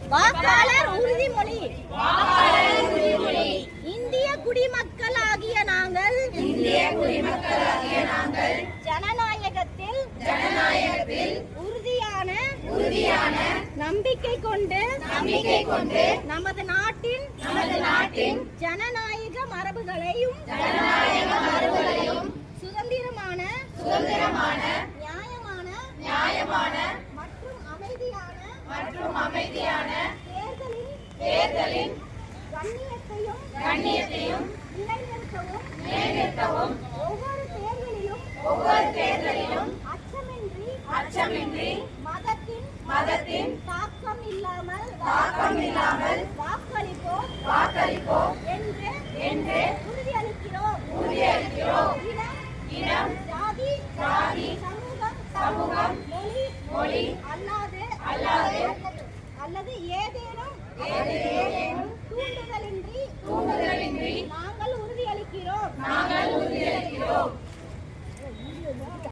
வாக்காளர் உறுதிமொழி. இந்திய குடிமக்களாகிய நாங்கள் ஜனநாயகத்தில் உறுதியான நம்பிக்கை கொண்டு நமது நாட்டின் ஜனநாயக மரபுகளையும் சுதந்திரமான நியாயமான மற்றும் அமைதியான தேர்தலின் கண்ணியத்தையும் நிலைநிறுத்தவும் ஒவ்வொரு தேர்தலிலும் அச்சமின்றி மதத்தின் தாக்கம் இல்லாமல் வாக்களிப்போம் என்று உறுதியளிக்கிறோம். இனம், ஜாதி, சமூகம், மொழி அல்லது ஏதேனும்